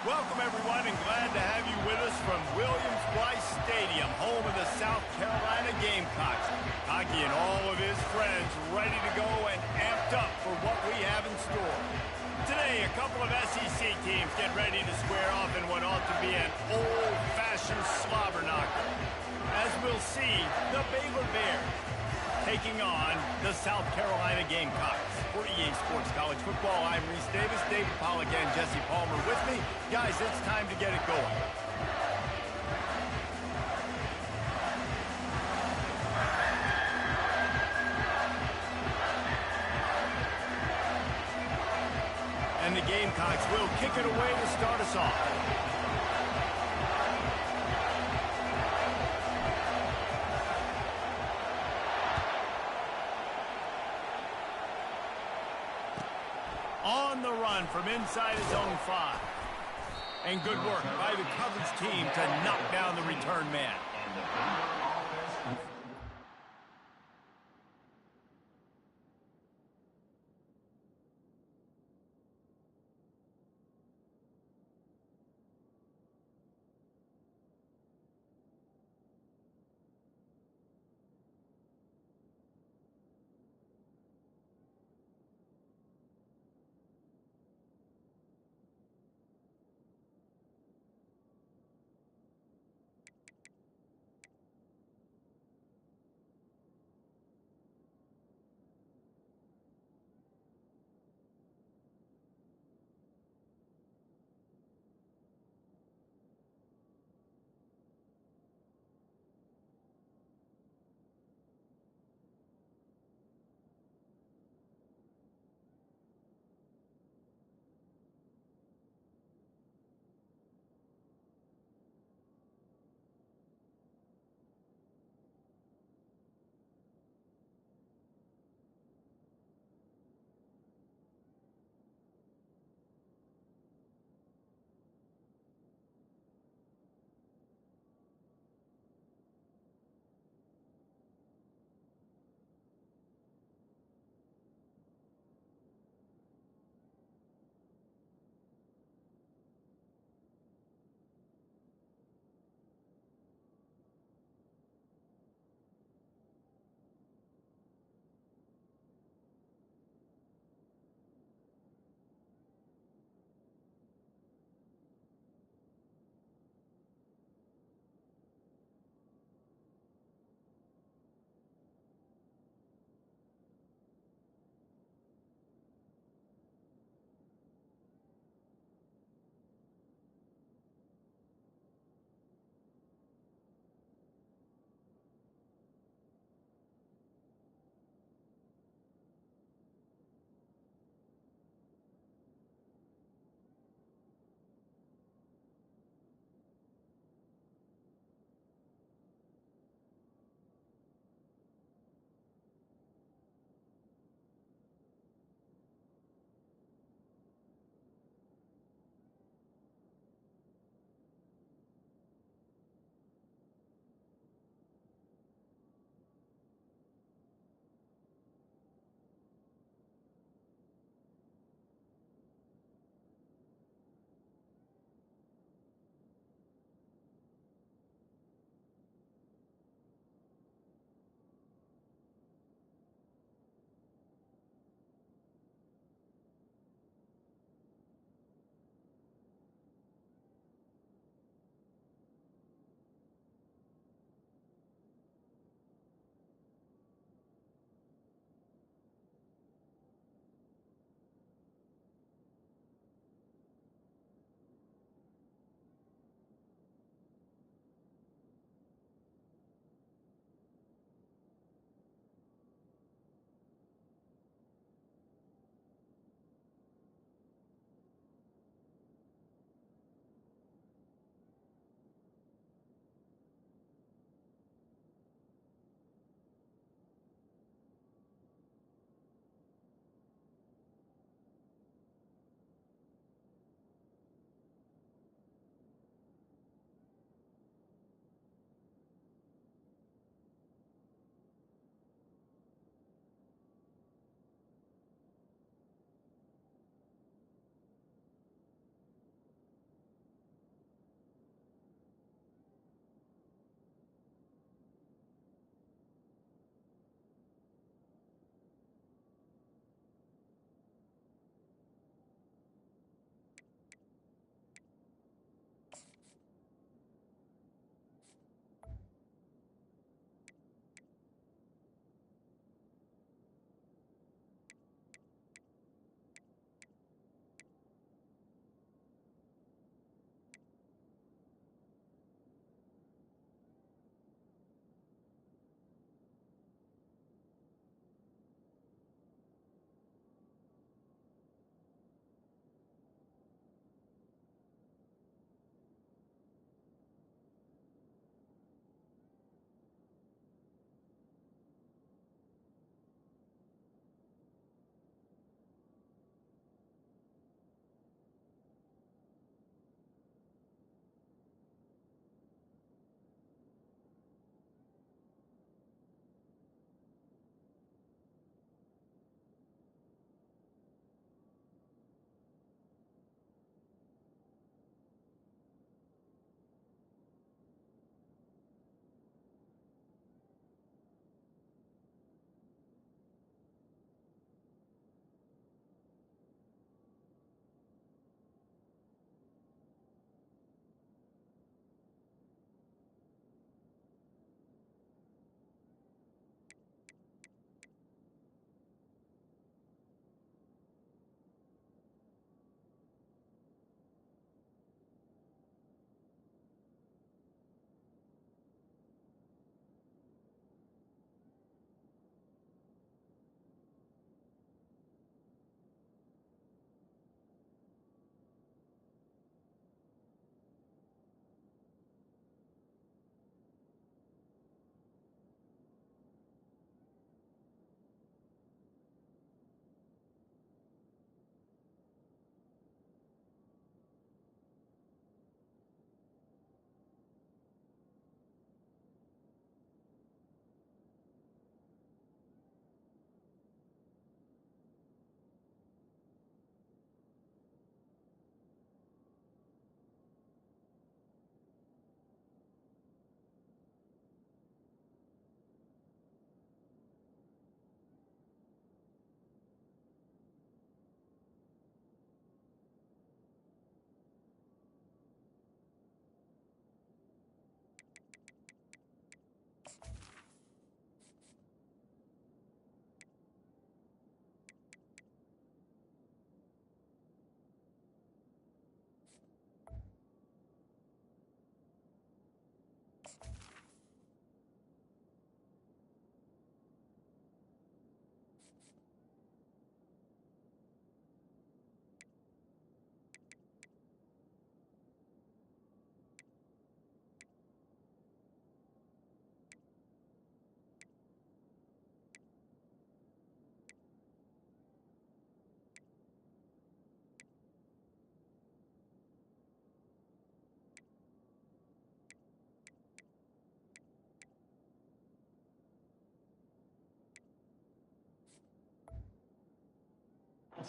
Welcome, everyone, and glad to have you with us from Williams-Brice Stadium, home of the South Carolina Gamecocks. Hockey and all of his friends ready to go and amped up for what we have in store. Today, a couple of SEC teams get ready to square off in what ought to be an old-fashioned slobber knocker. As we'll see, the Baylor Bears taking on the South Carolina Gamecocks. For EA Sports College Football, I'm Reese Davis, David Pollack, and Jesse Palmer with me. Guys, it's time to get it going. And the Gamecocks will kick it away to start us off. On the run from inside his own 5. And good work by the coverage team to knock down the return man.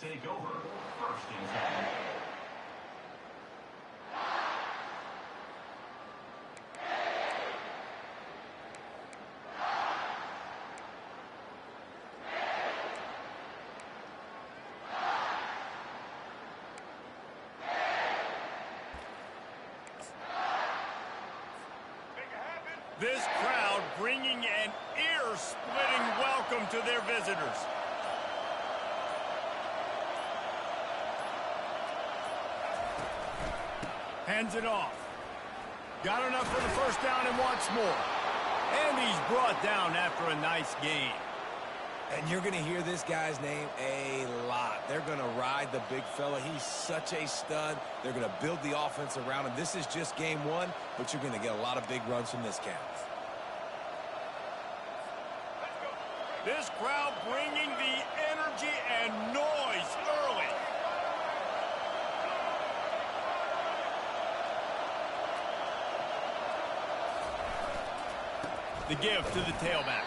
take over 1st and 10. This crowd bringing an ear-splitting welcome to their visitors. Hands it off. Got enough for the first down and wants more. And he's brought down after a nice gain. And you're going to hear this guy's name a lot. They're going to ride the big fella. He's such a stud. They're going to build the offense around him. This is just game one, but you're going to get a lot of big runs from this cat. This crowd bringing the energy and noise early. The give to the tailback.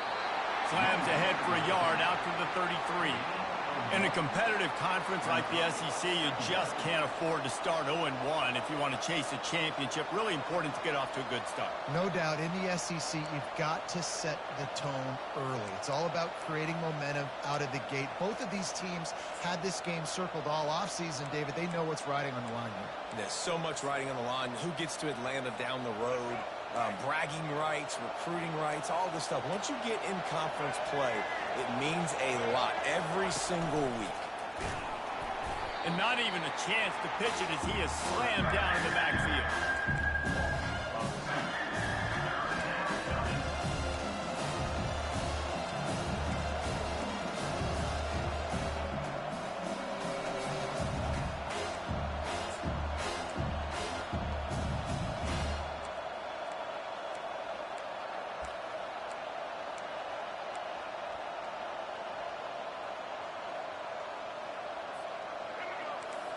Slams ahead for a yard out to the 33. In a competitive conference like the SEC, you just can't afford to start 0-1 if you want to chase a championship. Really important to get off to a good start. No doubt, in the SEC, you've got to set the tone early. It's all about creating momentum out of the gate. Both of these teams had this game circled all offseason, David. They know what's riding on the line here. There's so much riding on the line. Who gets to Atlanta down the road? Bragging rights, recruiting rights, all this stuff. Once you get in conference play, it means a lot every single week. And not even a chance to pitch it as he is slammed down in the backfield.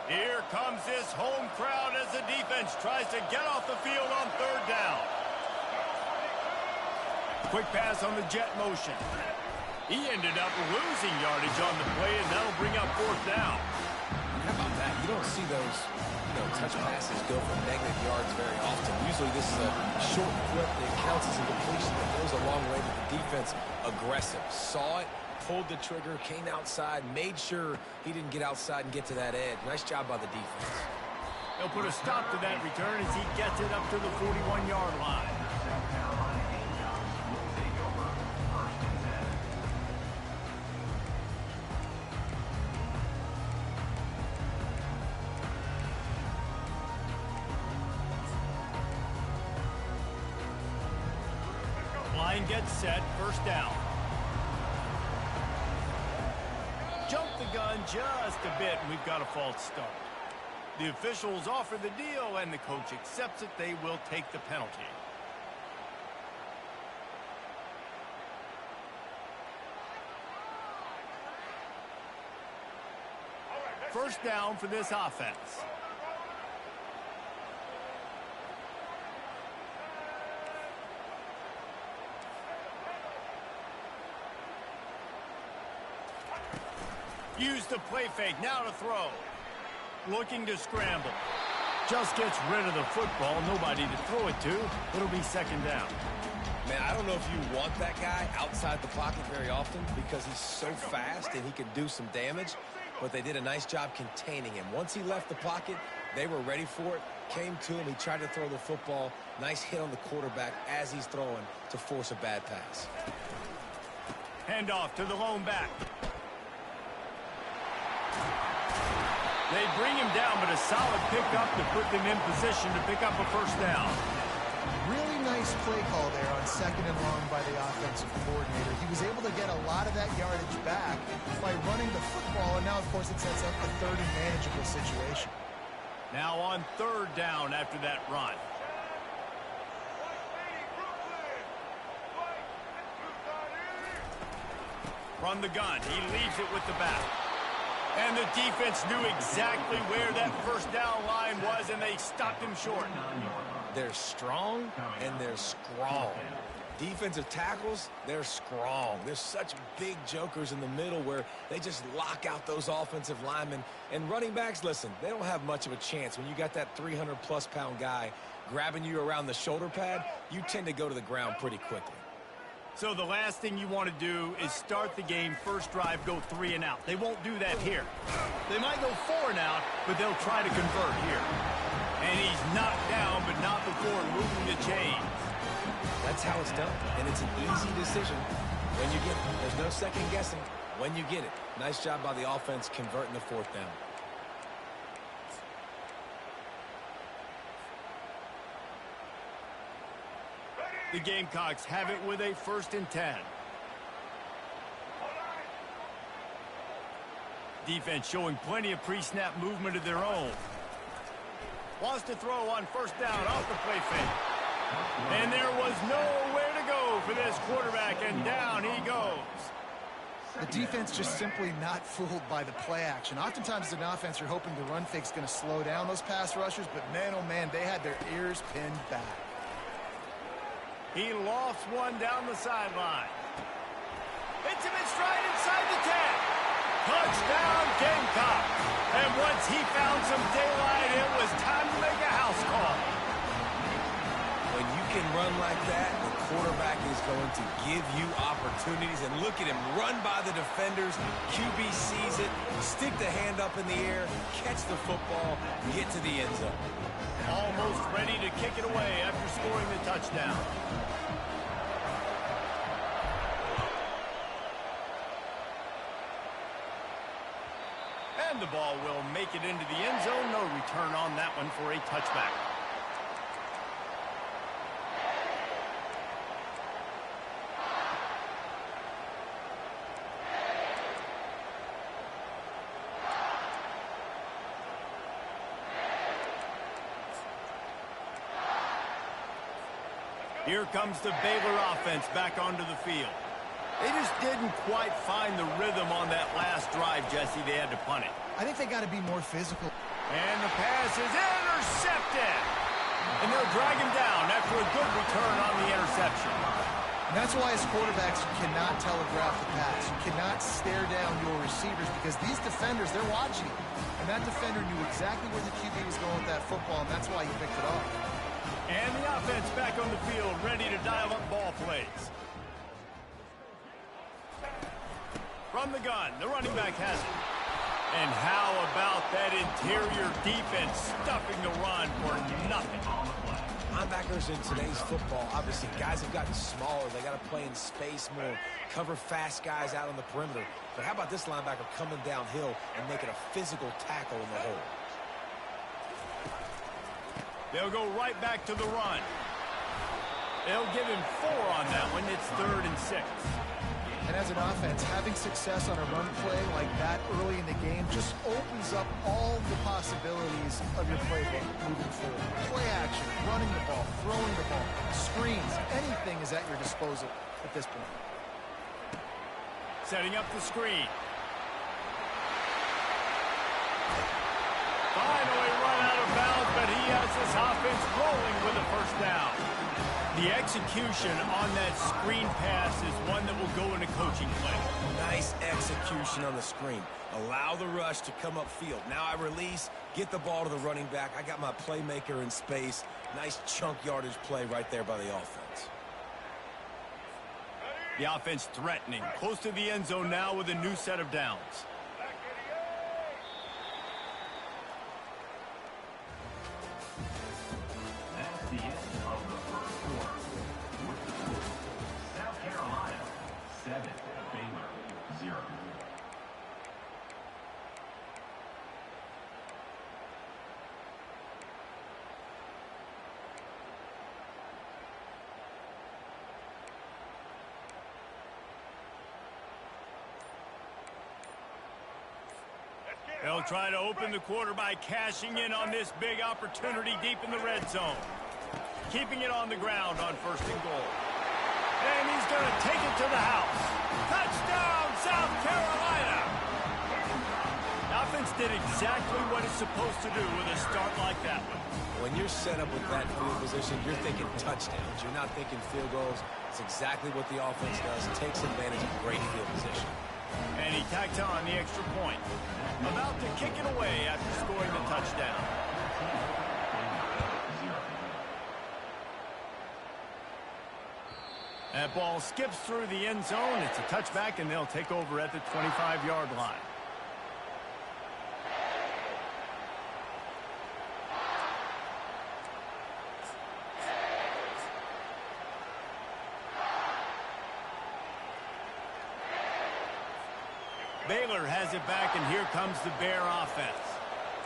Here comes this home crowd as the defense tries to get off the field on 3rd down. Quick pass on the jet motion. He ended up losing yardage on the play, and that'll bring up 4th down. How about that? You don't see those, touch passes go for negative yards very often. Usually this is a short clip that counts as a completion that goes a long way to the defense. Aggressive. Saw it, pulled the trigger, came outside, made sure he didn't get outside and get to that edge. Nice job by the defense. They'll put a stop to that return as he gets it up to the 41-yard line. Line gets set, 1st down. Jump the gun just a bit, and we've got a false start. The officials offer the deal, and the coach accepts it. They will take the penalty. First down for this offense. Use the play fake, now to throw. Looking to scramble. Just gets rid of the football, nobody to throw it to. It'll be 2nd down. Man, I don't know if you want that guy outside the pocket very often because he's so fast and he can do some damage, but they did a nice job containing him. Once he left the pocket, they were ready for it, came to him, he tried to throw the football. Nice hit on the quarterback as he's throwing to force a bad pass. Handoff to the lone back. They bring him down, but a solid pickup to put them in position to pick up a 1st down. Really nice play call there on 2nd and long by the offensive coordinator. He was able to get a lot of that yardage back by running the football, and now, of course, it sets up a 3rd and manageable situation. Now on 3rd down after that run. Run the gun. He leaves it with the back. And the defense knew exactly where that 1st down line was, and they stopped him short. They're strong, and they're strong. Defensive tackles, they're strong. There's such big jokers in the middle where they just lock out those offensive linemen. And running backs, listen, they don't have much of a chance. When you got that 300-plus pound guy grabbing you around the shoulder pad, you tend to go to the ground pretty quickly. So the last thing you want to do is start the game, first drive, go 3 and out. They won't do that here. They might go 4 and out, but they'll try to convert here. And he's knocked down, but not before moving the chains. That's how it's done, and it's an easy decision when you get it. There's no second guessing when you get it. Nice job by the offense converting the 4th down. The Gamecocks have it with a 1st and 10. Defense showing plenty of pre-snap movement of their own. Wants to throw on 1st down off the play fake. And there was nowhere to go for this quarterback, and down he goes. The defense just simply not fooled by the play action. Oftentimes as an offense, you're hoping the run fake's going to slow down those pass rushers, but man, oh man, they had their ears pinned back. He lofts one down the sideline. Hits him in stride inside the 10. Touchdown, Gamecocks. And once he found some daylight, it was time to make a house call. When you can run like that, the quarterback is going to give you opportunities. And look at him run by the defenders. QB sees it, stick the hand up in the air, catch the football, get to the end zone. Almost ready to kick it away after scoring the touchdown. And the ball will make it into the end zone. No return on that one for a touchback. Here comes the Baylor offense back onto the field. They just didn't quite find the rhythm on that last drive, Jesse. They had to punt it. I think they got to be more physical. And the pass is intercepted. And they'll drag him down after a good return on the interception. And that's why as quarterbacks, you cannot telegraph the pass. You cannot stare down your receivers because these defenders, they're watching. And that defender knew exactly where the QB was going with that football, and that's why he picked it off. And the offense back on the field, ready to dial up ball plays. From the gun, the running back has it. And how about that interior defense stuffing the run for nothing? Linebackers in today's football, obviously, guys have gotten smaller. They got to play in space more, cover fast guys out on the perimeter. But how about this linebacker coming downhill and making a physical tackle in the hole? They'll go right back to the run. They'll give him 4 on that one. It's 3rd and 6. And as an offense, having success on a run play like that early in the game just opens up all the possibilities of your playbook moving forward. Play action, running the ball, throwing the ball, screens, anything is at your disposal at this point. Setting up the screen. Finally run out of bounds, but he has this offense rolling with a 1st down. The execution on that screen pass is one that will go in a coaching play. Nice execution on the screen. Allow the rush to come upfield. Now I release, get the ball to the running back. I got my playmaker in space. Nice chunk yardage play right there by the offense. The offense threatening. Close to the end zone now with a new set of downs. That's the end of the first quarter. With the score, South Carolina 7, Baylor 0. They'll try to open the quarter by cashing in on this big opportunity deep in the red zone. Keeping it on the ground on 1st and goal. And he's going to take it to the house. Touchdown, South Carolina! The offense defense did exactly what it's supposed to do with a start like that one. When you're set up with that field position, you're thinking touchdowns. You're not thinking field goals. It's exactly what the offense does. It takes advantage of great field position. And he tacked on the extra point. About to kick it away after scoring the touchdown. That ball skips through the end zone. It's a touchback, and they'll take over at the 25-yard line. Baylor has it back, and here comes the Bear offense.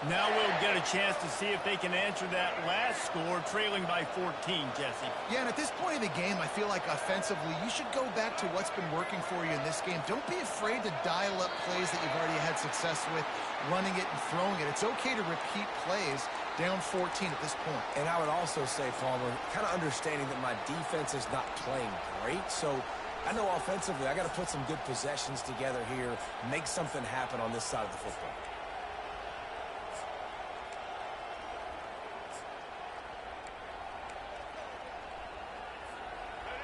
Now we'll get a chance to see if they can answer that last score, trailing by 14, Jesse. Yeah, and at this point of the game, I feel like offensively, you should go back to what's been working for you in this game. Don't be afraid to dial up plays that you've already had success with, running it and throwing it. It's okay to repeat plays down 14 at this point. And I would also say, Palmer, kind of understanding that my defense is not playing great, so I know offensively I got to put some good possessions together here, make something happen on this side of the football.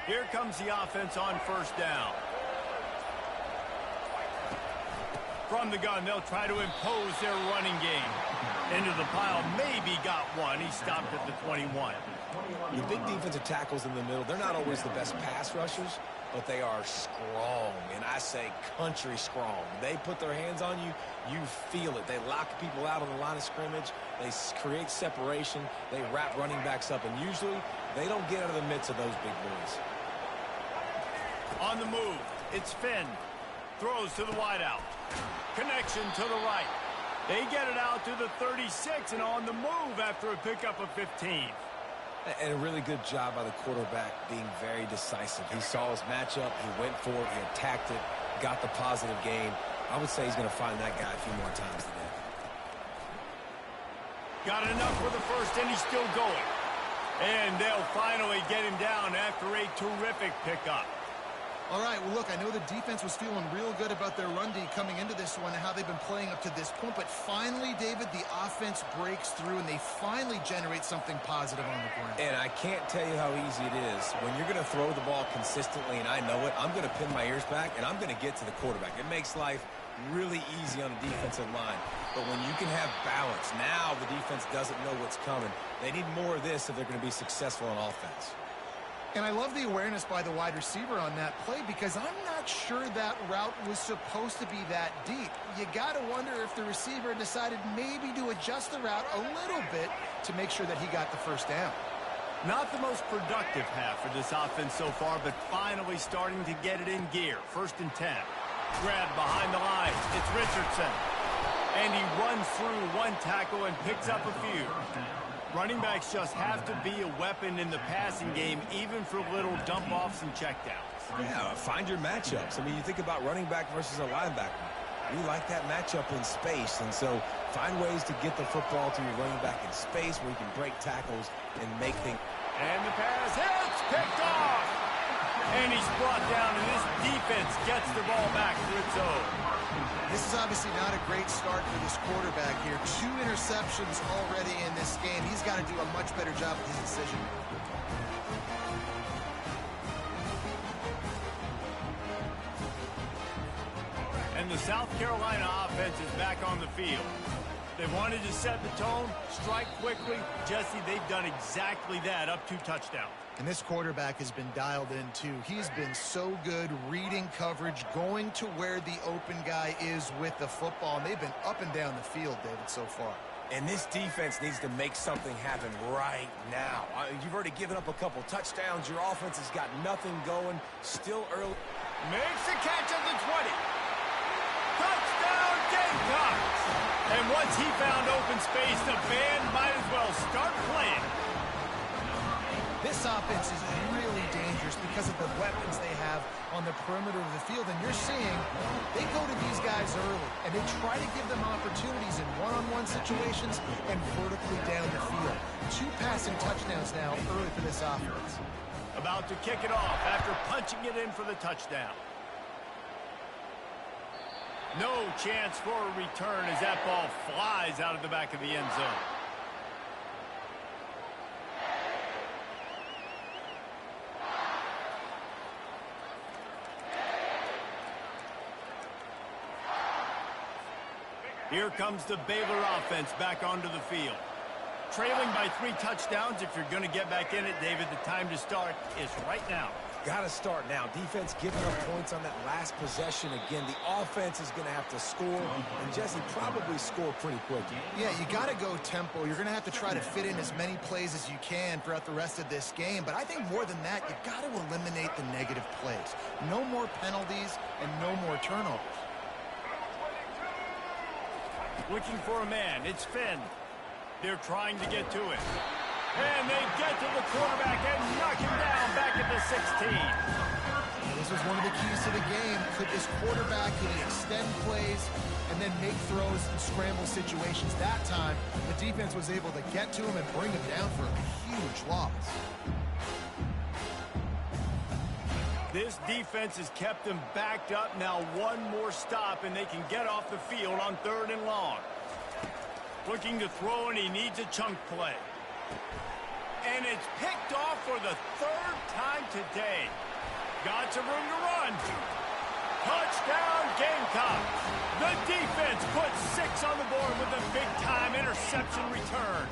Here comes the offense on first down. From the gun, they'll try to impose their running game. Into the pile, maybe got one. He stopped at the 21. The big defensive tackles in the middle, they're not always the best pass rushers, but they are strong, and I say country strong. They put their hands on you, you feel it. They lock people out on the line of scrimmage. They create separation. They wrap running backs up, and usually they don't get out of the midst of those big boys. On the move, it's Finn. Throws to the wideout. Connection to the right. They get it out to the 36 and on the move after a pickup of 15. And a really good job by the quarterback being very decisive. He saw his matchup, he went for it, he attacked it, got the positive gain. I would say he's going to find that guy a few more times today. Got enough for the first, and he's still going. And they'll finally get him down after a terrific pickup. All right, well, look, I know the defense was feeling real good about their run D coming into this one and how they've been playing up to this point, but finally, David, the offense breaks through and they finally generate something positive on the ground. And I can't tell you how easy it is. When you're going to throw the ball consistently, and I know it, I'm going to pin my ears back, and I'm going to get to the quarterback. It makes life really easy on the defensive line. But when you can have balance, now the defense doesn't know what's coming. They need more of this if they're going to be successful on offense. And I love the awareness by the wide receiver on that play because I'm not sure that route was supposed to be that deep. You got to wonder if the receiver decided maybe to adjust the route a little bit to make sure that he got the first down. Not the most productive half for this offense so far, but finally starting to get it in gear. 1st and 10. Grab behind the line. It's Richardson. And he runs through one tackle and picks up a few. Running backs just have to be a weapon in the passing game, even for little dump-offs and checkdowns. Yeah, find your matchups. I mean, you think about running back versus a linebacker. We like that matchup in space, and so find ways to get the football to your running back in space where you can break tackles and make things. And the pass hits, picked off. And he's brought down, and this defense gets the ball back to its own. This is obviously not a great start for this quarterback here. 2 interceptions already in this game. He's got to do a much better job with his decision. And the South Carolina offense is back on the field. They wanted to set the tone, strike quickly. Jesse, they've done exactly that, up 2 touchdowns. And this quarterback has been dialed in, too. He's been so good reading coverage, going to where the open guy is with the football. And they've been up and down the field, David, so far. And this defense needs to make something happen right now. You've already given up a couple touchdowns. Your offense has got nothing going. Still early. Makes the catch at the 20. Touchdown, Gamecocks! And once he found open space, the band might as well start playing. This offense is really dangerous because of the weapons they have on the perimeter of the field. And you're seeing they go to these guys early, and they try to give them opportunities in one-on-one situations and vertically down the field. 2 passing touchdowns now early for this offense. About to kick it off after punching it in for the touchdown. No chance for a return as that ball flies out of the back of the end zone. Here comes the Baylor offense back onto the field. Trailing by 3 touchdowns. If you're going to get back in it, David, the time to start is right now. Got to start now. Defense giving up points on that last possession. Again, the offense is going to have to score, and Jesse probably score pretty quick. Yeah, you got to go tempo. You're going to have to try to fit in as many plays as you can throughout the rest of this game. But I think more than that, you got to eliminate the negative plays. No more penalties and no more turnovers. Looking for a man. It's Finn. They're trying to get to it. And they get to the quarterback and knock him down back at the 16. This was one of the keys to the game. Could this quarterback extend plays and then make throws in scramble situations? That time, the defense was able to get to him and bring him down for a huge loss. This defense has kept them backed up. Now one more stop, and they can get off the field on 3rd and long. Looking to throw, and he needs a chunk play. And it's picked off for the 3rd time today. Got some room to run. Touchdown, Gamecocks. The defense puts 6 on the board with a big-time interception return.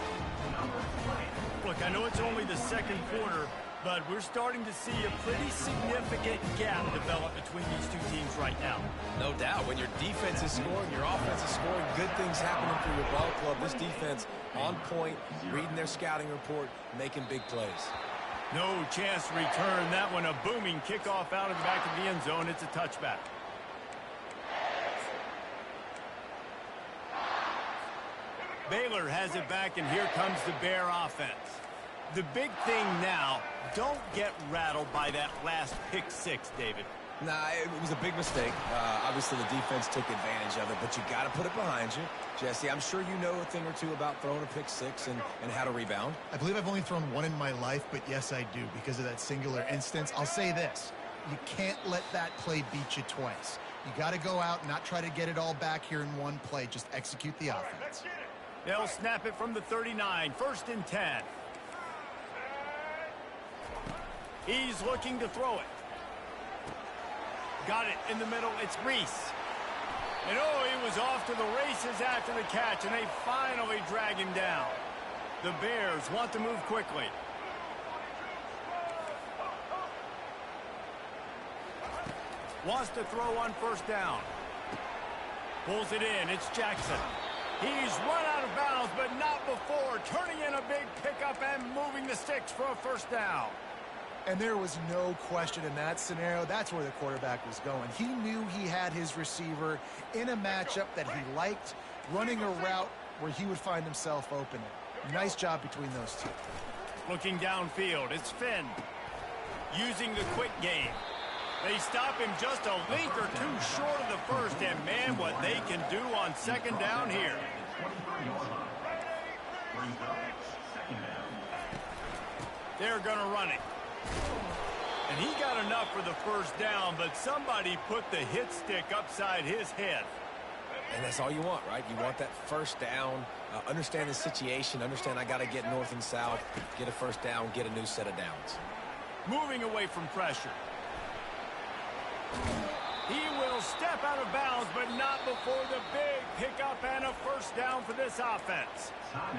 Look, I know it's only the 2nd quarter, but we're starting to see a pretty significant gap develop between these two teams right now. No doubt. When your defense is scoring, your offense is scoring, good things happening for your ball club. This defense on point, reading their scouting report, making big plays. No chance to return that one. A booming kickoff out of the back of the end zone. It's a touchback. Baylor has it back, and here comes the Bear offense. The big thing now, don't get rattled by that last pick 6, David. Nah, it was a big mistake. Obviously, the defense took advantage of it, but you got to put it behind you. Jesse, I'm sure you know a thing or two about throwing a pick 6 and how to rebound. I believe I've only thrown one in my life, but yes, I do, because of that singular instance. I'll say this. You can't let that play beat you twice. You got to go out and not try to get it all back here in one play. Just execute the offense. They'll snap it from the 39, 1st and 10. He's looking to throw it. Got it in the middle. It's Reese. And oh, he was off to the races after the catch, and they finally drag him down. The Bears want to move quickly. Wants to throw on 1st down. Pulls it in. It's Jackson. He's run out of bounds, but not before turning in a big pickup and moving the sticks for a 1st down. And there was no question in that scenario. That's where the quarterback was going. He knew he had his receiver in a matchup that he liked, running a route where he would find himself open. Nice job between those two. Looking downfield, it's Finn. Using the quick game. They stop him just a length or two short of the 1st, and man, what they can do on 2nd down here. They're going to run it. And he got enough for the 1st down, but somebody put the hit stick upside his head. And that's all you want, right? You want that 1st down, understand the situation, understand I got to get north and south, get a 1st down, get a new set of downs. Moving away from pressure. He will step out of bounds, but not before the big pickup and a 1st down for this offense.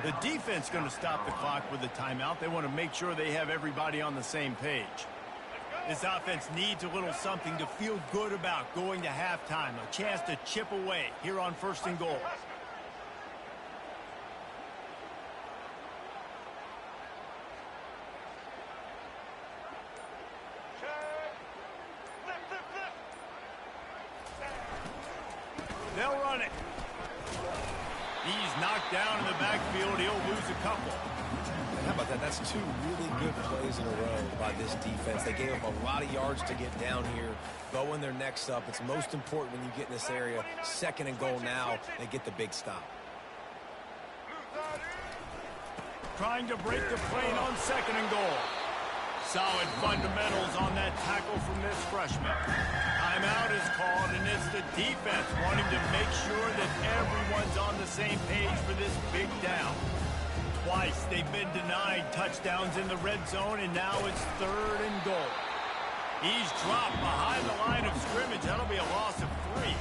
The defense going to stop the clock with a timeout. They want to make sure they have everybody on the same page. This offense needs a little something to feel good about going to halftime. A chance to chip away here on 1st and goal. They'll run it. He's knocked down in the backfield. He'll lose a couple. How about that? That's 2 really good plays in a row by this defense. They gave up a lot of yards to get down here, bowing their necks up. It's most important when you get in this area. 2nd and goal now. They get the big stop. Trying to break the plane on 2nd and goal. Solid fundamentals on that tackle from this freshman. Timeout is called, and it's the defense wanting to make sure that everyone's on the same page for this big down. Twice they've been denied touchdowns in the red zone, and now it's 3rd and goal. He's dropped behind the line of scrimmage. That'll be a loss of 3.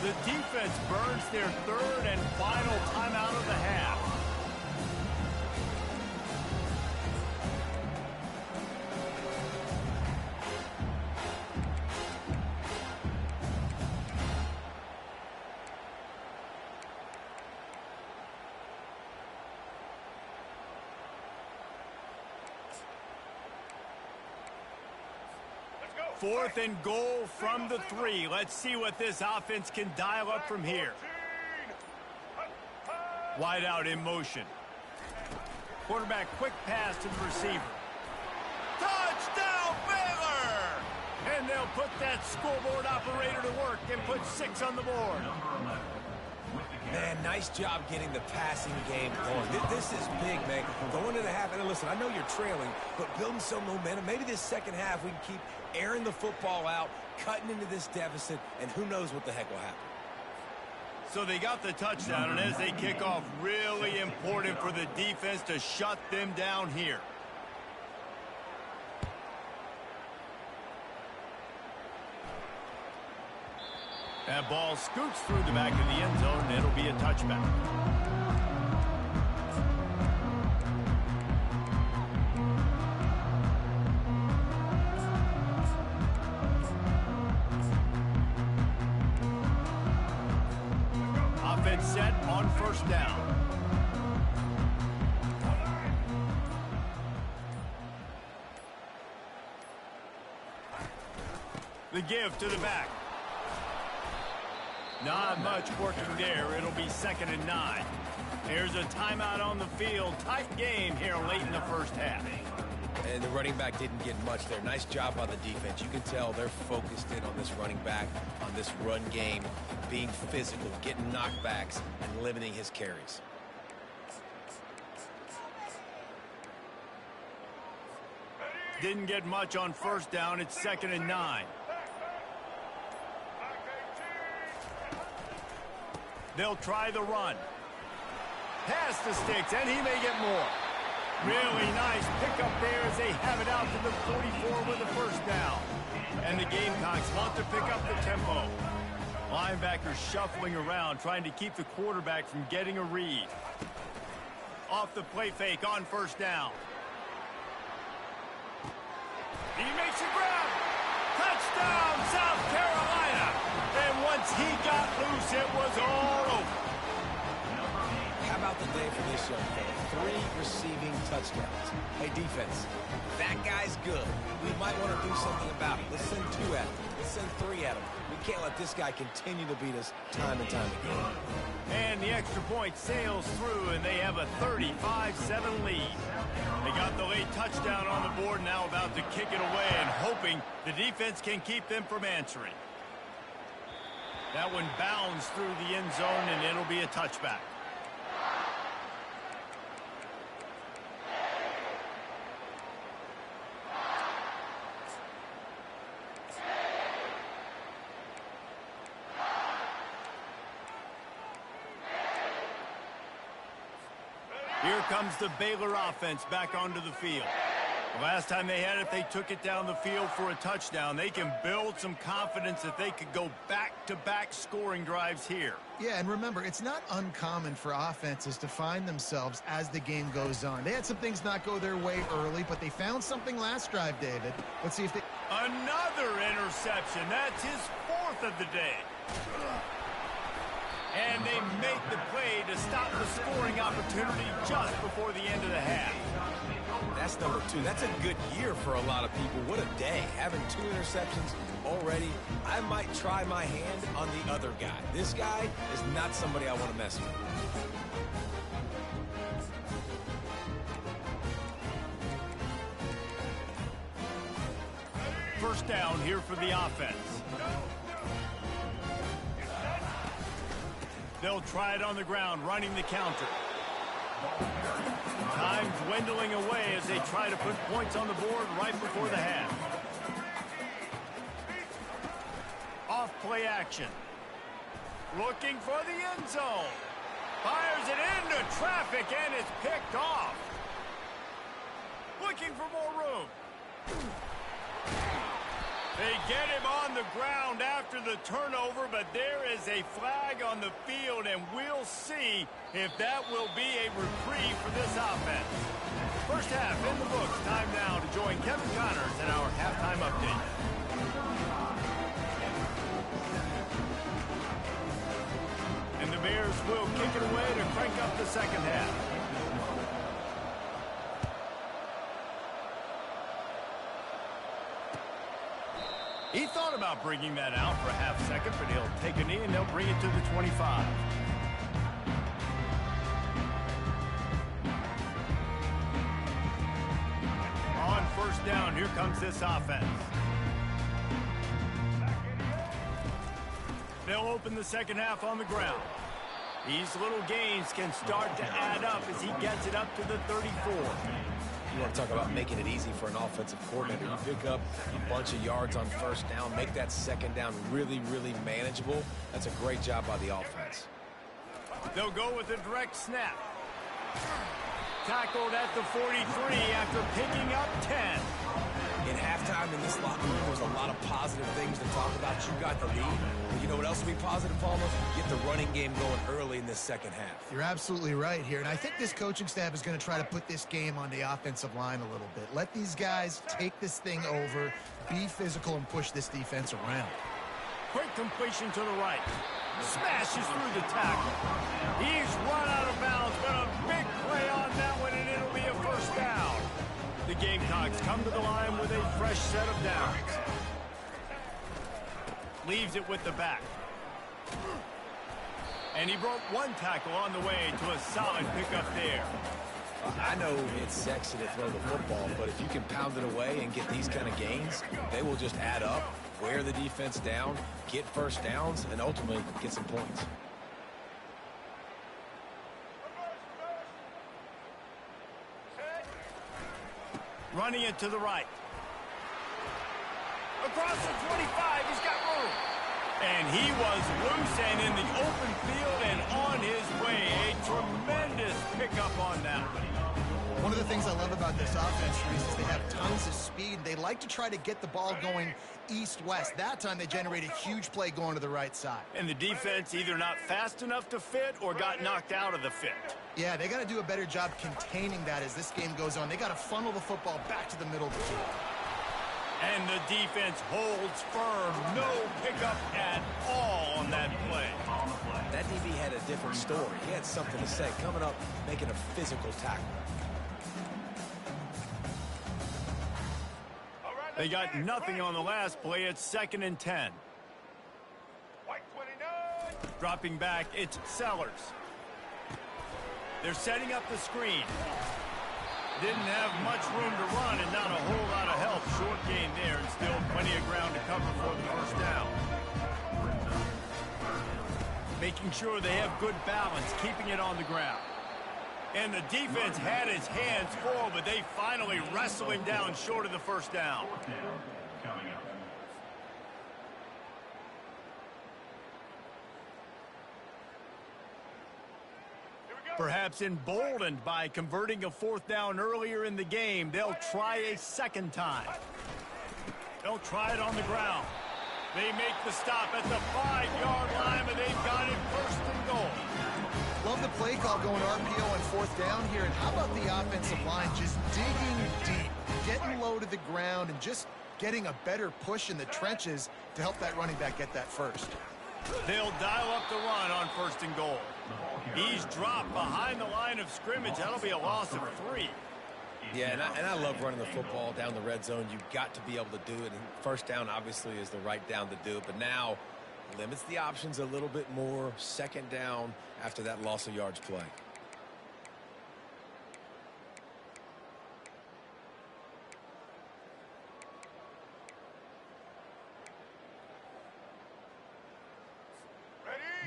The defense burns their 3rd and final timeout of the half. Fourth and goal from the 3. Let's see what this offense can dial up from here. Wide out in motion. Quarterback quick pass to the receiver. Touchdown, Baylor! And they'll put that scoreboard operator to work and put 6 on the board. Man, nice job getting the passing game going. This is big, man. Going to the half, and listen, I know you're trailing, but building some momentum. Maybe this second half we can keep airing the football out, cutting into this deficit, and who knows what the heck will happen. So they got the touchdown, and as they kick off, really important for the defense to shut them down here. That ball scoots through the back of the end zone, and it'll be a touchback. Offense set on 1st down. The give to the back. Not much working there. It'll be 2nd and 9. There's a timeout on the field. Tight game here late in the first half. And the running back didn't get much there. Nice job by the defense. You can tell they're focused in on this running back, on this run game, being physical, getting knockbacks, and limiting his carries. Didn't get much on 1st down. It's 2nd and 9. They'll try the run. Pass the sticks, and he may get more. Really nice pickup there as they have it out to the 44 with the 1st down. And the Gamecocks want to pick up the tempo. Linebackers shuffling around, trying to keep the quarterback from getting a read. Off the play fake on 1st down. He makes a grab. Touchdown, South Carolina. And once he got loose, it was all over. How about the day for this young fella? 3 receiving touchdowns. Hey, defense, that guy's good. We might want to do something about it. Let's send 2 at him. Let's send 3 at him. We can't let this guy continue to beat us time and time again. And the extra point sails through, and they have a 35-7 lead. They got the late touchdown on the board, now about to kick it away and hoping the defense can keep them from answering. That one bounds through the end zone, and it'll be a touchback. Here comes the Baylor offense back onto the field. The last time they had it, they took it down the field for a touchdown. They can build some confidence that they could go back-to-back scoring drives here. Yeah, and remember, it's not uncommon for offenses to find themselves as the game goes on. They had some things not go their way early, but they found something last drive, David. Let's see if they... Another interception. That's his 4th of the day. And they make the play to stop the scoring opportunity just before the end of the half. That's number 2. That's a good year for a lot of people. What a day. Having 2 interceptions already. I might try my hand on the other guy. This guy is not somebody I want to mess with. First down here for the offense. They'll try it on the ground, running the counter. Time's dwindling away as they try to put points on the board right before the half. Off play action. Looking for the end zone. Fires it into traffic, and it's picked off. Looking for more room. They get him on the ground after the turnover, but there is a flag on the field, and we'll see if that will be a reprieve for this offense. First half in the books. Time now to join Kevin Connors in our halftime update. And the Bears will kick it away to crank up the second half. He thought about bringing that out for a half second, but he'll take a knee and they'll bring it to the 25. On first down, here comes this offense. They'll open the second half on the ground. These little gains can start to add up as he gets it up to the 34. You want to talk about making it easy for an offensive coordinator. You pick up a bunch of yards on first down, make that second down really, really manageable. That's a great job by the offense. They'll go with a direct snap. Tackled at the 43 after picking up 10. In halftime in this locker room, there was a lot of positive things to talk about. You got the lead. But you know what else will be positive, Palmer? Get the running game going early in this second half. You're absolutely right here, and I think this coaching staff is going to try to put this game on the offensive line a little bit. Let these guys take this thing over, be physical, and push this defense around. Quick completion to the right. Smashes through the tackle. He's run out of bounds, but a big play on that one, and it'll be a first down. The Gamecocks come to the line with a fresh set of downs. Leaves it with the back. And he broke one tackle on the way to a solid pickup there. I know it's sexy to throw the football, but if you can pound it away and get these kind of gains, they will just add up, wear the defense down, get first downs, and ultimately get some points. Running it to the right. Across the 25, he's got room. And he was loose and in the open field and on his way. A tremendous pickup on that. One of the things I love about this offense, Reese, is they have tons of speed. They like to try to get the ball going east-west. That time they generate a huge play going to the right side. And the defense either not fast enough to fit or got knocked out of the fit. Yeah, they got to do a better job containing that as this game goes on. They got to funnel the football back to the middle of the field. And the defense holds firm. No pickup at all on that play. That DB had a different story. He had something to say. Coming up, making a physical tackle. They got nothing on the last play. It's 2nd and 10. Dropping back, it's Sellers. They're setting up the screen. Didn't have much room to run and not a whole lot of help. Short gain there and still plenty of ground to cover for the first down. Making sure they have good balance, keeping it on the ground. And the defense had his hands full, but they finally wrestle him down short of the first down. Coming up. Perhaps emboldened by converting a 4th down earlier in the game, they'll try a second time. They'll try it on the ground. They make the stop at the 5-yard line, but they've got it 1st and goal. Love the play call going RPO on 4th down here. And how about the offensive line just digging deep, getting low to the ground, and just getting a better push in the trenches to help that running back get that first. They'll dial up the run on 1st and goal. He's dropped behind the line of scrimmage. That'll be a loss of 3. Yeah, and I love running the football down the red zone. You've got to be able to do it. And first down, obviously, is the right down to do it. But now limits the options a little bit more. 2nd down after that loss of yards play.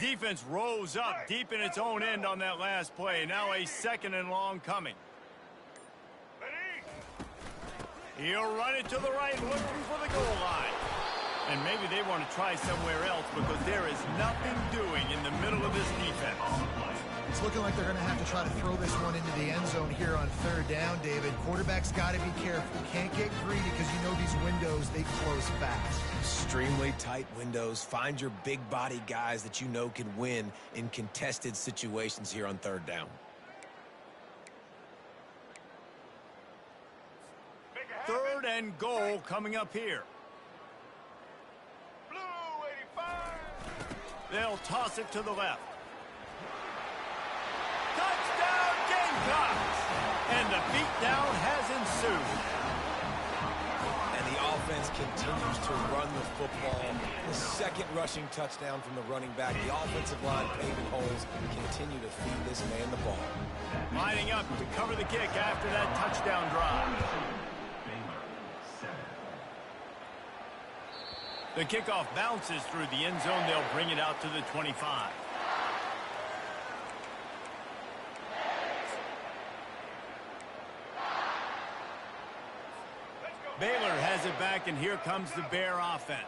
Defense rose up deep in its own end on that last play. Now a 2nd and long coming. He'll run it to the right, looking for the goal line. And maybe they want to try somewhere else because there is nothing doing in the middle of this defense. It's looking like they're going to have to try to throw this one into the end zone here on third down, David. Quarterback's got to be careful. Can't get greedy because you know these windows, they close fast. Extremely tight windows. Find your big body guys that you know can win in contested situations here on third down. Third and goal coming up here. They'll toss it to the left. Touchdown Gamecocks! And the beatdown has ensued. And the offense continues to run the football. The second rushing touchdown from the running back. The offensive line paving holes continue to feed this man the ball. Lining up to cover the kick after that touchdown drive. The kickoff bounces through the end zone. They'll bring it out to the 25. Baylor has it back, and here comes the Bear offense.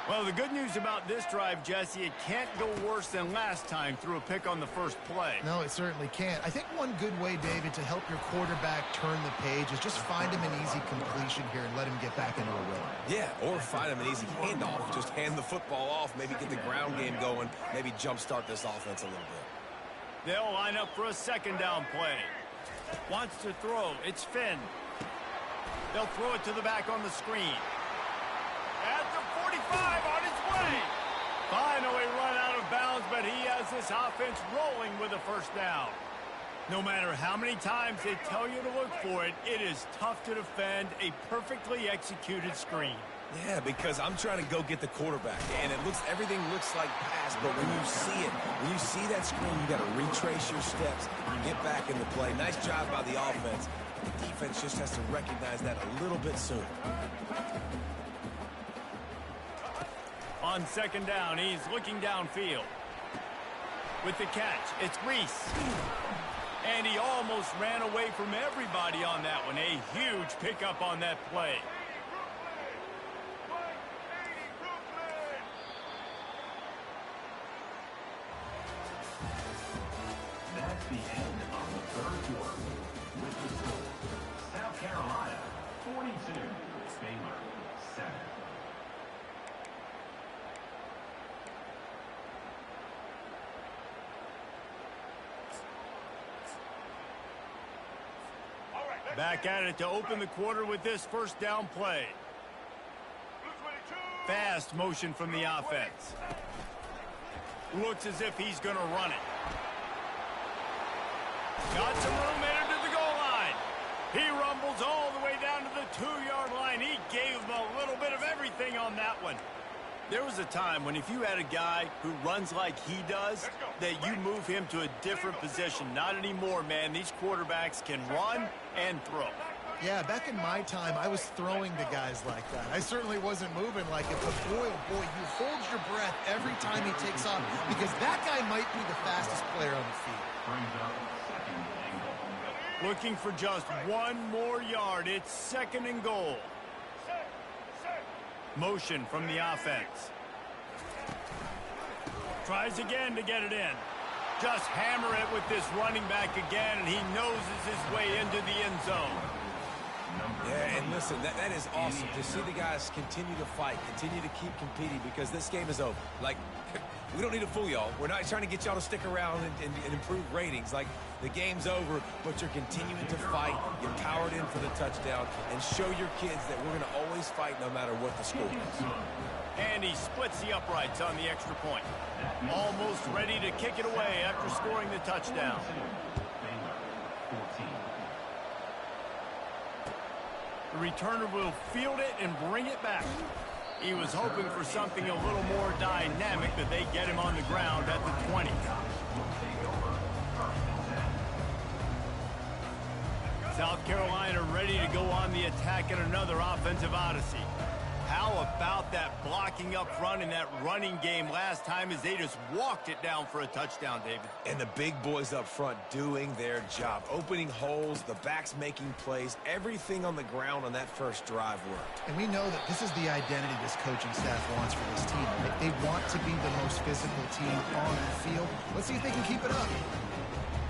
Well, the good news about this drive, Jesse, it can't go worse than last time through a pick on the first play. No, it certainly can't. I think one good way, David, to help your quarterback turn the page is just find him an easy completion here and let him get back into a rhythm. Yeah, or find him an easy handoff. Just hand the football off, maybe get the ground game going, maybe jumpstart this offense a little bit. They'll line up for a second down play. Wants to throw. It's Finn. They'll throw it to the back on the screen. At the 45 on its way. Finally run out of bounds, but he has this offense rolling with a first down. No matter how many times they tell you to look for it, it is tough to defend a perfectly executed screen. Yeah, because I'm trying to go get the quarterback, and everything looks like pass, but when you see that screen, you got to retrace your steps and get back into play. Nice job by the offense. The defense just has to recognize that a little bit sooner. On second down, he's looking downfield. With the catch, it's Reese. And he almost ran away from everybody on that one. A huge pickup on that play. That's the end of the third quarter. With the score, South Carolina 42, Baylor 7. Back at it to open the quarter with this first down play. Fast motion from the offense. Looks as if he's going to run it. Got some room entered to the goal line. He rumbles all the way down to the 2-yard line. He gave him a little bit of everything on that one. There was a time when if you had a guy who runs like he does, that you move him to a different position. Not anymore, man. These quarterbacks can run and throw. Yeah, back in my time, I was throwing to guys like that. I certainly wasn't moving like it, but boy, oh boy, you hold your breath every time he takes off because that guy might be the fastest player on the field. Looking for just one more yard. It's second and goal. Motion from the offense. Tries again to get it in. Just hammer it with this running back again, and he noses his way into the end zone. Yeah, and listen, that is awesome to see the guys continue to fight, continue to keep competing because this game is over. Like, we don't need to fool y'all. We're not trying to get y'all to stick around and improve ratings. Like, the game's over, but you're continuing to fight. You powered in for the touchdown and show your kids that we're going to always fight no matter what the score is. And he splits the uprights on the extra point. Almost ready to kick it away after scoring the touchdown. The returner will field it and bring it back. He was hoping for something a little more dynamic, but they get him on the ground at the 20. South Carolina ready to go on the attack in another offensive odyssey. How about that blocking up front in that running game last time as they just walked it down for a touchdown, David? And the big boys up front doing their job, opening holes, the backs making plays, everything on the ground on that first drive worked. And we know that this is the identity this coaching staff wants for this team. They want to be the most physical team on the field. Let's see if they can keep it up.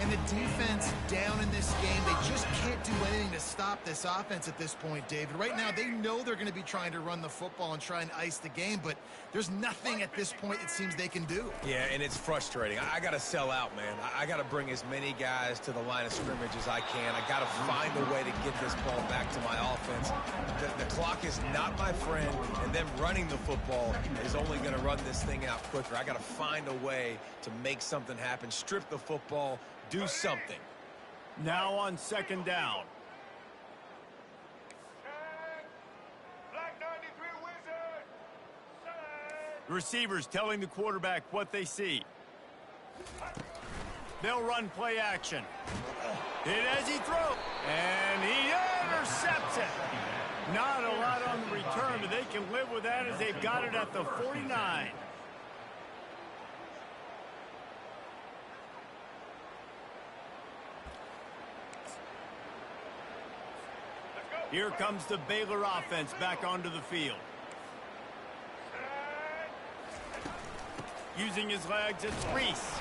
And the defense down in this game, they just can't do anything to stop this offense at this point, David. Right now, they know they're going to be trying to run the football and try and ice the game, but there's nothing at this point it seems they can do. Yeah, and it's frustrating. I got to sell out, man. I got to bring as many guys to the line of scrimmage as I can. I got to find a way to get this ball back to my offense. The clock is not my friend, and them running the football is only going to run this thing out quicker. I got to find a way to make something happen, strip the football, do something. Now on second down. The receivers telling the quarterback what they see. They'll run play action. Hit as he throws. And he intercepts it. Not a lot on the return, but they can live with that as they've got it at the 49. Here comes the Baylor offense back onto the field. Using his legs, it's Reese.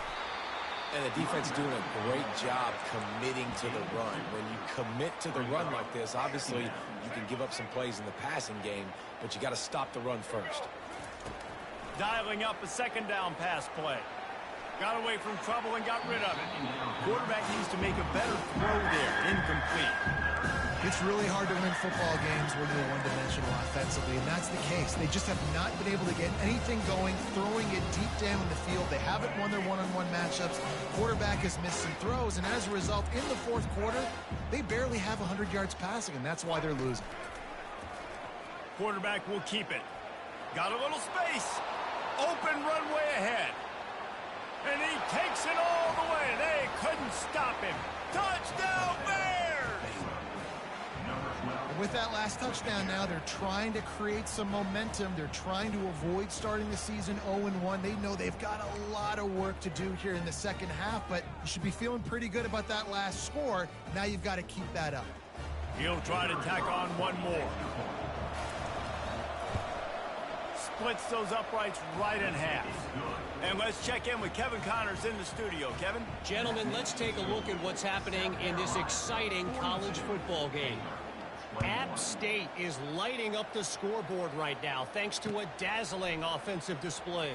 And the defense doing a great job committing to the run. When you commit to the run like this, obviously you can give up some plays in the passing game, but you got to stop the run first. Dialing up a second down pass play. Got away from trouble and got rid of it. Quarterback needs to make a better throw there. Incomplete. It's really hard to win football games when you're one-dimensional offensively, and that's the case. They just have not been able to get anything going, throwing it deep down in the field. They haven't won their one-on-one matchups. Quarterback has missed some throws, and as a result, in the fourth quarter, they barely have 100 yards passing, and that's why they're losing. Quarterback will keep it. Got a little space. Open runway ahead. And he takes it all the way. They couldn't stop him. Touchdown, Bears! With that last touchdown now, they're trying to create some momentum. They're trying to avoid starting the season 0-1. They know they've got a lot of work to do here in the second half, but you should be feeling pretty good about that last score. Now you've got to keep that up. He'll try to tack on one more. Splits those uprights right in half. And let's check in with Kevin Connors in the studio. Kevin? Gentlemen, let's take a look at what's happening in this exciting college football game. App State is lighting up the scoreboard right now thanks to a dazzling offensive display.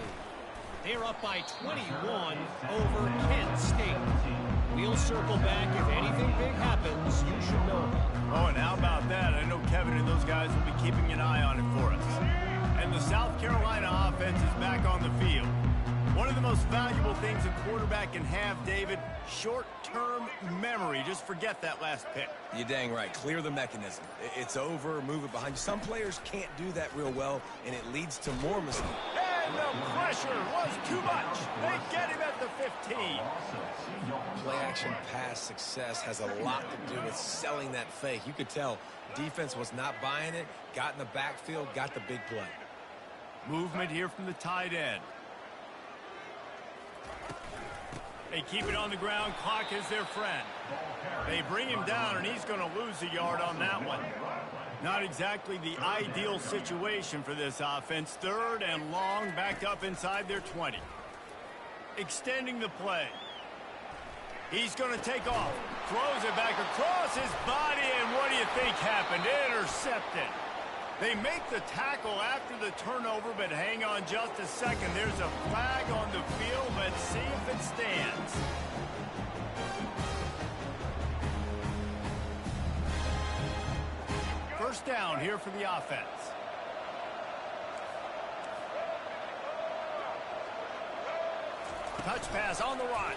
They're up by 21 over Kent State. We'll circle back. If anything big happens, you should know. Oh, and how about that? I know Kevin and those guys will be keeping an eye on it for us. And the South Carolina offense is back on the field. One of the most valuable things a quarterback can have, David, short-term memory. Just forget that last pick. You're dang right. Clear the mechanism. It's over, move it behind you. Some players can't do that real well, and it leads to more mistakes. And the pressure was too much. They get him at the 15. Play-action pass success has a lot to do with selling that fake. You could tell defense was not buying it, got in the backfield, got the big play. Movement here from the tight end. They keep it on the ground. Clock is their friend. They bring him down, and he's going to lose a yard on that one. Not exactly the ideal situation for this offense. Third and long, backed up inside their 20. Extending the play. He's going to take off. Throws it back across his body, and what do you think happened? Intercepted. They make the tackle after the turnover, but hang on just a second. There's a flag on the field. Let's see if it stands. First down here for the offense. Touch pass on the run.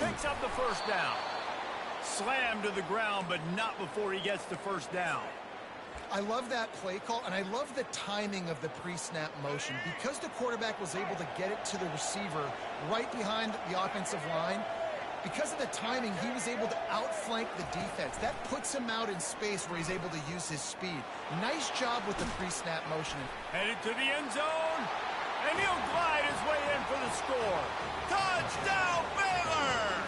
Picks up the first down. Slammed to the ground, but not before he gets the first down. I love that play call, and I love the timing of the pre-snap motion. Because the quarterback was able to get it to the receiver right behind the offensive line, Because of the timing, he was able to outflank the defense. That puts him out in space where he's able to use his speed. Nice job with the pre-snap motion. Headed to the end zone, and he'll glide his way in for the score. Touchdown, Baylor!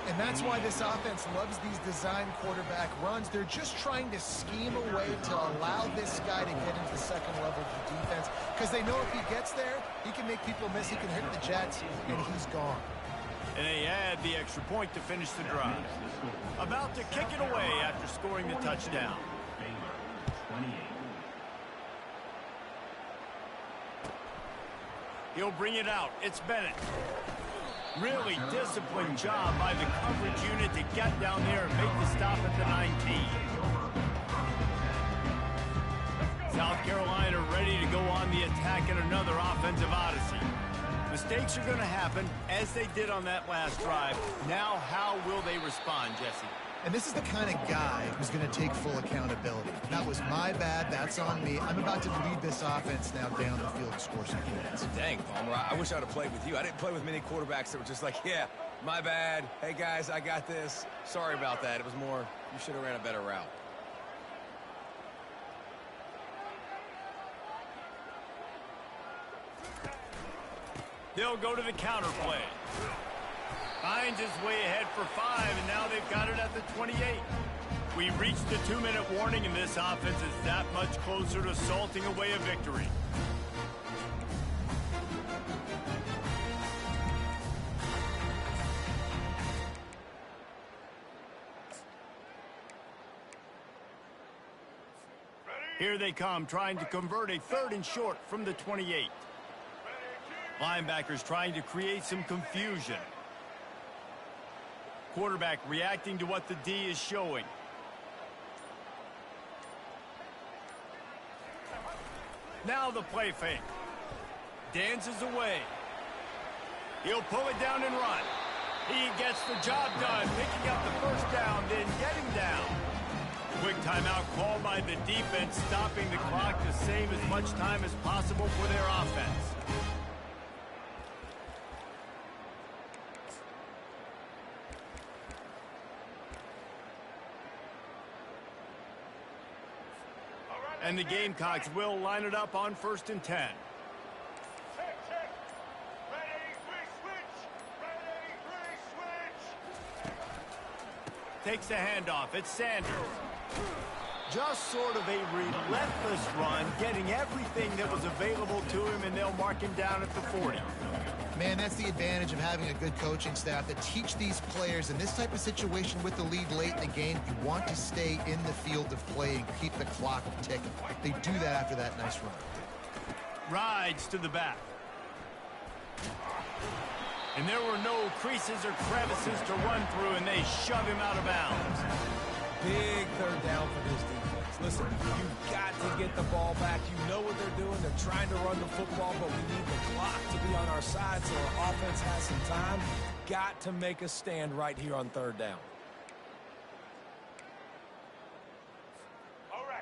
And that's why this offense loves these design quarterback runs. They're just trying to scheme a way to allow this guy to get into the second level of the defense, because they know if he gets there, he can make people miss, he can hit the Jets, and he's gone. And they add the extra point to finish the drive. About to kick it away after scoring the touchdown. He'll bring it out. It's Bennett. Really disciplined job by the coverage unit to get down there and make the stop at the 19. South Carolina ready to go on the attack in another offensive odyssey. Mistakes are going to happen, as they did on that last drive. Now, how will they respond, Jesse? And this is the kind of guy who's going to take full accountability. That was my bad. That's on me. I'm about to lead this offense now down the field and score some points. Dang, Palmer, I wish I would have played with you. I didn't play with many quarterbacks that were just like, yeah, my bad. Hey, guys, I got this. Sorry about that. It was more, you should have ran a better route. They'll go to the counter play. Finds his way ahead for 5, and now they've got it at the 28. We reached the 2-minute warning, and this offense is that much closer to salting away a victory. Here they come, trying to convert a 3rd and short from the 28. Linebackers trying to create some confusion. Quarterback reacting to what the D is showing. Now the play fake. Dances away. He'll pull it down and run. He gets the job done, picking up the first down, then getting down. Quick timeout called by the defense, stopping the clock to save as much time as possible for their offense. And the Gamecocks will line it up on 1st and 10. Takes the handoff. It's Sanders. Just sort of a relentless run, getting everything that was available to him, and they'll mark him down at the 40. Man, that's the advantage of having a good coaching staff that teach these players in this type of situation with the lead late in the game. You want to stay in the field of play and keep the clock ticking. They do that after that nice run. Rides to the back. And there were no creases or crevices to run through, and they shove him out of bounds. Big 3rd down for this defense. Listen, you've got to get the ball back. You know what they're doing. They're trying to run the football, but we need the clock to be on our side so our offense has some time. Got to make a stand right here on 3rd down.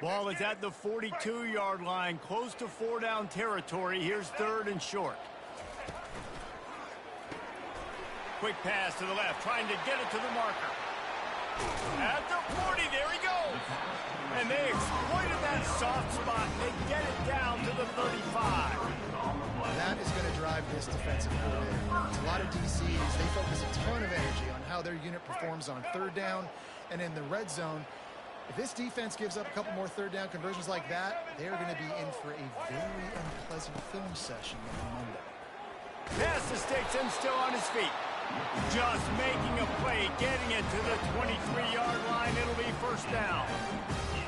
Ball is at the 42-yard line, close to 4-down territory. Here's 3rd and short. Quick pass to the left, trying to get it to the marker. At the 40, there he goes. And they exploited that soft spot, and they get it down to the 35. That is going to drive this defensive coordinator. It's a lot of DCs. They focus a ton of energy on how their unit performs on 3rd down and in the red zone. If this defense gives up a couple more 3rd down conversions like that, they're going to be in for a very unpleasant film session on Monday. Pass the sticks and still on his feet. Just making a play, getting it to the 23-yard line. It'll be 1st down.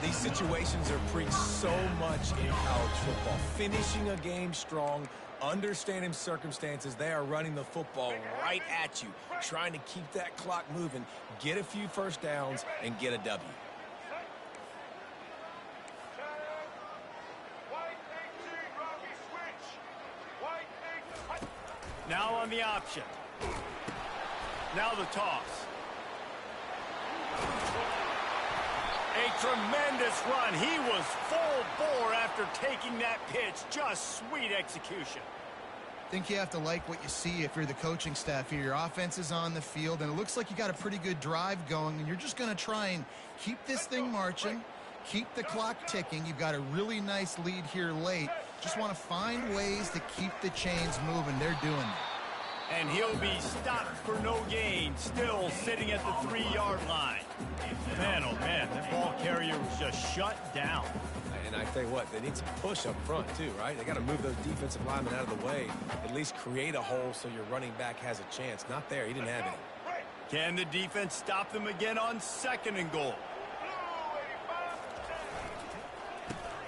These situations are preached so much in college football. Finishing a game strong, understanding circumstances. They are running the football right at you, trying to keep that clock moving, get a few 1st downs, and get a W. Now on the option. Now the toss. A tremendous run. He was full bore after taking that pitch. Just sweet execution. think you have to like what you see if you're the coaching staff here. Your offense is on the field, and it looks like you got a pretty good drive going, and you're just going to try and keep this thing marching, keep the clock ticking. You've got a really nice lead here late. Just want to find ways to keep the chains moving. They're doing it. And he'll be stopped for no gain, still sitting at the 3-yard line. Man, oh man, that ball carrier was just shut down. And I tell you what, they need some push up front too, right? They got to move those defensive linemen out of the way, at least create a hole so your running back has a chance. Not there. He didn't have any. Can the defense stop them again on 2nd and goal?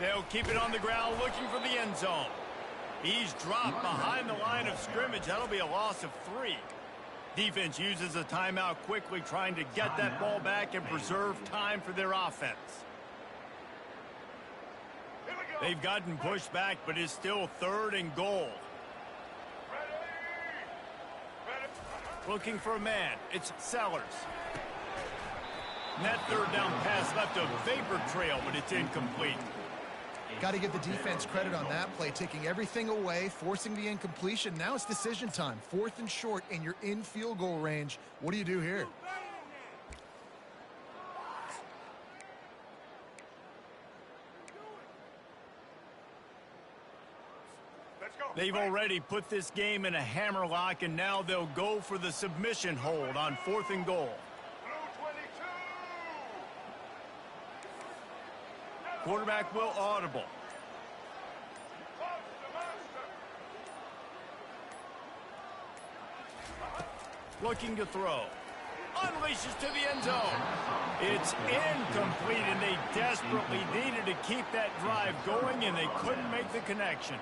They'll keep it on the ground looking for the end zone. He's dropped behind the line of scrimmage. That'll be a loss of 3. Defense uses a timeout quickly, trying to get that ball back and preserve time for their offense. They've gotten pushed back, but it's still 3rd and goal. Looking for a man. It's Sellers. And that 3rd down pass left a vapor trail, but it's incomplete. Got to give the defense credit on that play, taking everything away, forcing the incompletion. Now it's decision time. 4th and short, and you're in field goal range. What do you do here? They've already put this game in a hammerlock, and now they'll go for the submission hold on 4th and goal. Quarterback will audible. Looking to throw. Unleashes to the end zone. It's incomplete, and they desperately needed to keep that drive going, and they couldn't make the connection.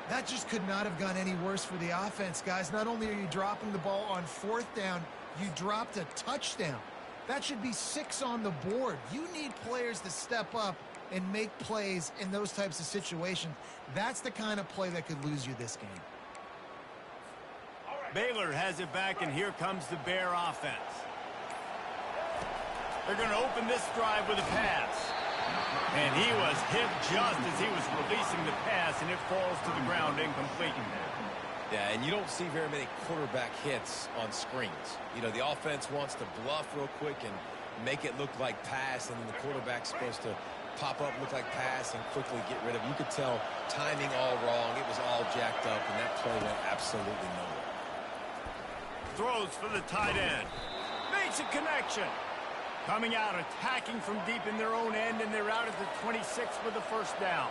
That just could not have gone any worse for the offense, guys. Not only are you dropping the ball on 4th down, you dropped a touchdown. That should be 6 on the board. You need players to step up and make plays in those types of situations. That's the kind of play that could lose you this game. Baylor has it back, and here comes the Bear offense. They're going to open this drive with a pass. And he was hit just as he was releasing the pass, and it falls to the ground incomplete. Yeah, and you don't see very many quarterback hits on screens. You know, the offense wants to bluff real quick and make it look like pass, and then the quarterback's supposed to pop up, look like pass, and quickly get rid of it. You could tell timing all wrong. It was all jacked up, and that play went absolutely nowhere. Throws for the tight end. Makes a connection. Coming out, attacking from deep in their own end, and they're out at the 26 with the 1st down.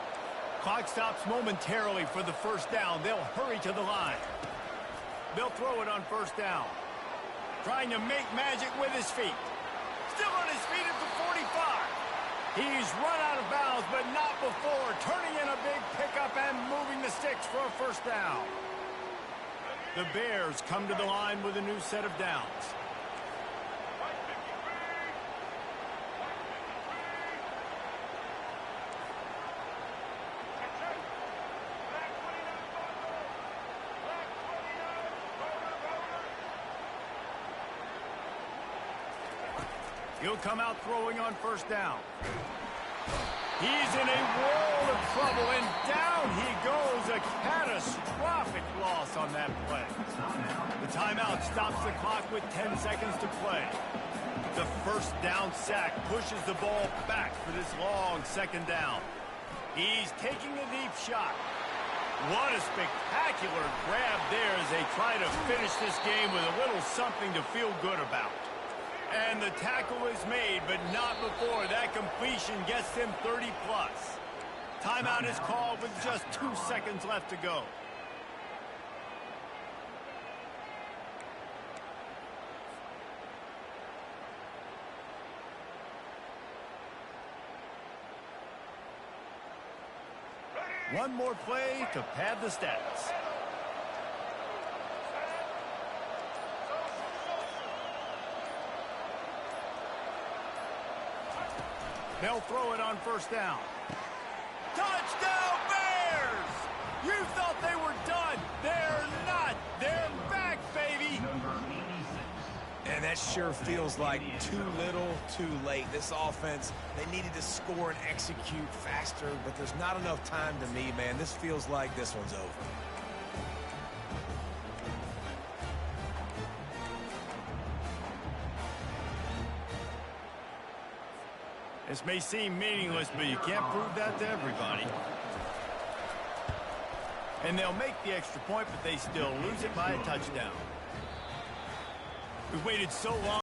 Clock stops momentarily for the 1st down. They'll hurry to the line. They'll throw it on 1st down. Trying to make magic with his feet. Still on his feet at the 45. He's run out of bounds, but not before. Turning in a big pickup and moving the sticks for a 1st down. The Bears come to the line with a new set of downs. He'll come out throwing on 1st down. He's in a world of trouble, and down he goes. A catastrophic loss on that play. The timeout stops the clock with 10 seconds to play. The 1st down sack pushes the ball back for this long 2nd down. He's taking a deep shot. What a spectacular grab there as they try to finish this game with a little something to feel good about. And the tackle is made, but not before that completion gets them 30-plus. Timeout is called with just 2 seconds left to go. One more play to pad the stats. They'll throw it on 1st down. Touchdown, Bears! You thought they were done. They're not. They're back, baby. And that sure feels like too little, too late. This offense, they needed to score and execute faster, but there's not enough time to me, man. This feels like this one's over. This may seem meaningless, but you can't prove that to everybody. And they'll make the extra point, but they still lose it by a touchdown. We've waited so long.